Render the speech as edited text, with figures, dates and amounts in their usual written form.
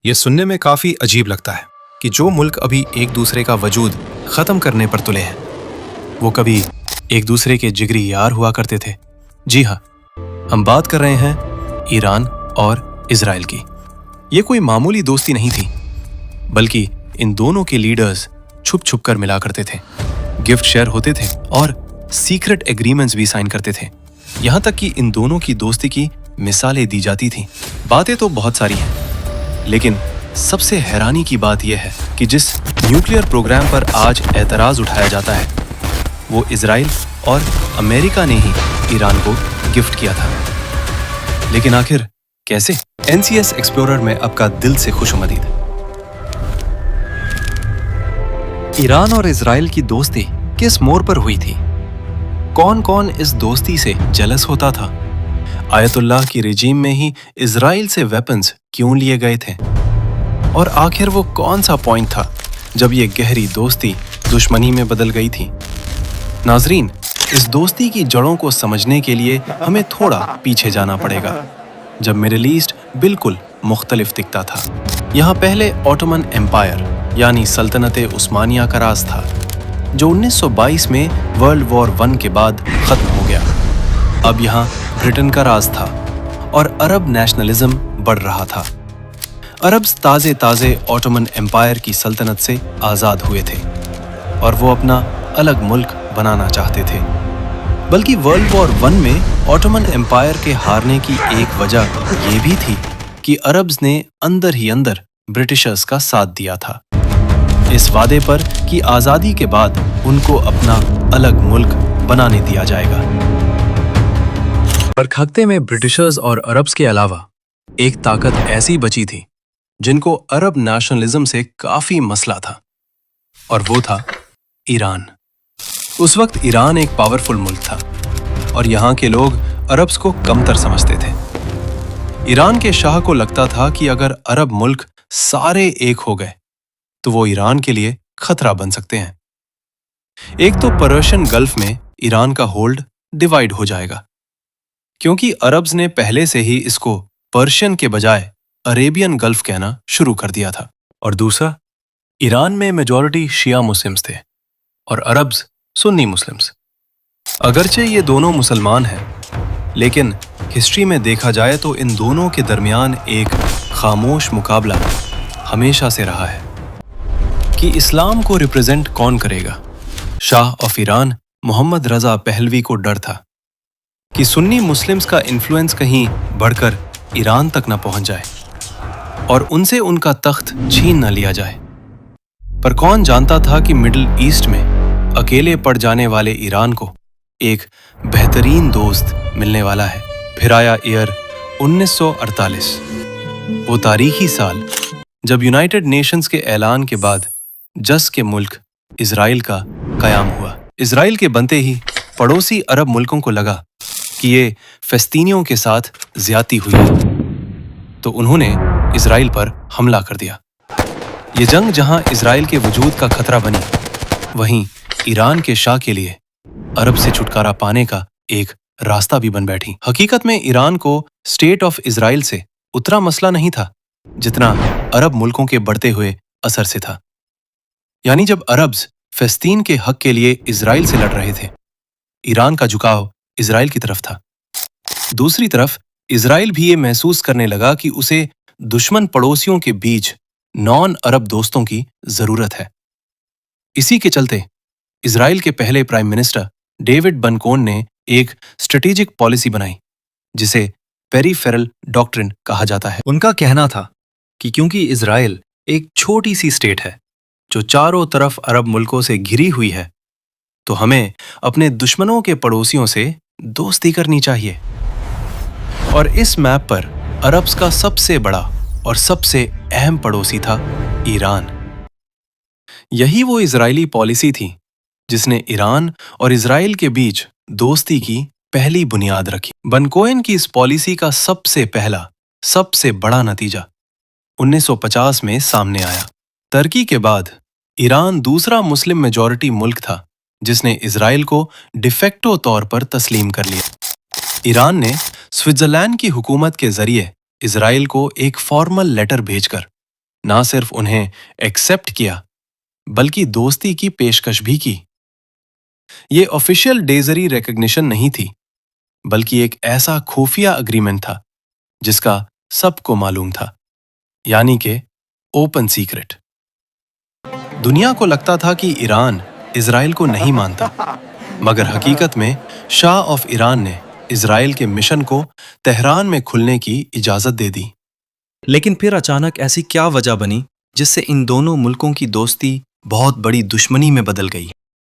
ये सुनने में काफी अजीब लगता है कि जो मुल्क अभी एक दूसरे का वजूद खत्म करने पर तुले हैं, वो कभी एक दूसरे के जिगरी यार हुआ करते थे। जी हाँ, हम बात कर रहे हैं ईरान और इजराइल की। ये कोई मामूली दोस्ती नहीं थी, बल्कि इन दोनों के लीडर्स छुप छुप कर मिला करते थे, गिफ्ट शेयर होते थे और सीक्रेट एग्रीमेंट्स भी साइन करते थे। यहाँ तक कि इन दोनों की दोस्ती की मिसालें दी जाती थीं। बातें तो बहुत सारी हैं, लेकिन सबसे हैरानी की बात यह है कि जिस न्यूक्लियर प्रोग्राम पर आज एतराज उठाया जाता है, वो इजराइल और अमेरिका ने ही ईरान को गिफ्ट किया था। लेकिन आखिर कैसे? NCS एक्सप्लोरर में आपका दिल से खुशामदीद। ईरान और इजराइल की दोस्ती किस मोड़ पर हुई थी? कौन कौन इस दोस्ती से जेलस होता था? आयतुल्लाह की रिजीम में ही इजराइल से वेपन्स क्यों लिए गए थे? और आखिर वो कौन सा पॉइंट था जब ये गहरी दोस्ती दुश्मनी में बदल गई थी? नाजरीन, इस दोस्ती की जड़ों को समझने के लिए हमें थोड़ा पीछे जाना पड़ेगा, जब मिडिल ईस्ट बिल्कुल मुख्तलिफ दिखता था। यहाँ पहले ऑटोमन एम्पायर यानी सल्तनत उस्मानिया का राज था, जो 1922 में वर्ल्ड वॉर 1 के बाद खत्म हो गया। अब यहाँ ब्रिटेन का राज था और अरब नेशनलिज्म बढ़ रहा था। अरब्स ताज़े ताज़े ऑटोमन एम्पायर की सल्तनत से आज़ाद हुए थे और वो अपना अलग मुल्क बनाना चाहते थे। बल्कि वर्ल्ड वॉर 1 में ऑटोमन एम्पायर के हारने की एक वजह ये भी थी कि अरब्स ने अंदर ही अंदर ब्रिटिशर्स का साथ दिया था, इस वादे पर कि आज़ादी के बाद उनको अपना अलग मुल्क बनाने दिया जाएगा। पर खत्ते में ब्रिटिशर्स और अरब्स के अलावा एक ताकत ऐसी बची थी जिनको अरब नेशनलिज्म से काफी मसला था, और वो था ईरान। उस वक्त ईरान एक पावरफुल मुल्क था और यहाँ के लोग अरब्स को कमतर समझते थे। ईरान के शाह को लगता था कि अगर अरब मुल्क सारे एक हो गए तो वो ईरान के लिए खतरा बन सकते हैं। एक तो पर्शियन गल्फ में ईरान का होल्ड डिवाइड हो जाएगा, क्योंकि अरब्स ने पहले से ही इसको पर्शियन के बजाय अरेबियन गल्फ कहना शुरू कर दिया था। और दूसरा, ईरान में मेजॉरिटी शिया मुस्लिम्स थे और अरब्स सुन्नी मुस्लिम्स। अगरचे ये दोनों मुसलमान हैं, लेकिन हिस्ट्री में देखा जाए तो इन दोनों के दरमियान एक खामोश मुकाबला हमेशा से रहा है कि इस्लाम को रिप्रेजेंट कौन करेगा। Shah of Iran Mohammad Reza Pahlavi को डर था कि सुन्नी मुस्लिम्स का इन्फ्लुएंस कहीं बढ़कर ईरान तक न पहुंच जाए और उनसे उनका तख्त छीन न लिया जाए। पर कौन जानता था कि मिडिल ईस्ट में अकेले पड़ जाने वाले ईरान को एक बेहतरीन दोस्त मिलने वाला है। फिर आया ईयर 1948, वो तारीखी साल जब यूनाइटेड नेशंस के ऐलान के बाद जस के मुल्क इजराइल का कयाम हुआ। इजराइल के बनते ही पड़ोसी अरब मुल्कों को लगा कि ये फ़लस्तीनियों के साथ ज्यादती हुई है, तो उन्होंने इजराइल पर हमला कर दिया। ये जंग जहां इजराइल के वजूद का खतरा बनी, वहीं ईरान के शाह के लिए अरब से छुटकारा पाने का एक रास्ता भी बन बैठी। हकीकत में ईरान को स्टेट ऑफ इजराइल से उतना मसला नहीं था जितना अरब मुल्कों के बढ़ते हुए असर से था। यानी जब अरब्स फ़लस्तीन के हक के लिए इजराइल से लड़ रहे थे, ईरान का झुकाव इजराइल की तरफ था। दूसरी तरफ इजराइल भी ये महसूस करने लगा कि उसे दुश्मन पड़ोसियों के बीच नॉन अरब दोस्तों की जरूरत है। इसी के चलते इजराइल के पहले प्राइम मिनिस्टर डेविड बनकोन ने एक स्ट्रेटेजिक पॉलिसी बनाई, जिसे पेरीफेरल डॉक्ट्रिन कहा जाता है। उनका कहना था कि क्योंकि इजराइल एक छोटी सी स्टेट है जो चारों तरफ अरब मुल्कों से घिरी हुई है, तो हमें अपने दुश्मनों के पड़ोसियों से दोस्ती करनी चाहिए। और इस मैप पर अरब्स का सबसे बड़ा और सबसे अहम पड़ोसी था ईरान। यही वो इजरायली पॉलिसी थी जिसने ईरान और इजराइल के बीच दोस्ती की पहली बुनियाद रखी। बनकोइन की इस पॉलिसी का सबसे पहला, सबसे बड़ा नतीजा 1950 में सामने आया। तुर्की के बाद ईरान दूसरा मुस्लिम मेजॉरिटी मुल्क था जिसने इजराइल को डिफेक्टो तौर पर तस्लीम कर लिया। ईरान ने स्विट्जरलैंड की हुकूमत के जरिए इजराइल को एक फॉर्मल लेटर भेजकर نہ صرف انہیں ایکسپٹ کیا بلکہ دوستی کی پیشکش بھی کی۔ یہ آفیشیل ڈیزری ریکگنیشن نہیں تھی بلکہ ایک ایسا خفیہ اگریمنٹ تھا جس کا سب کو معلوم تھا، یعنی کہ اوپن سیکرٹ۔ دنیا کو لگتا تھا کہ ایران اسرائیل کو نہیں مانتا، مگر حقیقت میں شاہ آف ایران نے اسرائیل کے مشن کو تہران میں کھلنے کی اجازت دے دی۔ لیکن پھر اچانک ایسی کیا وجہ بنی جس سے ان دونوں ملکوں کی دوستی بہت بڑی دشمنی میں بدل گئی؟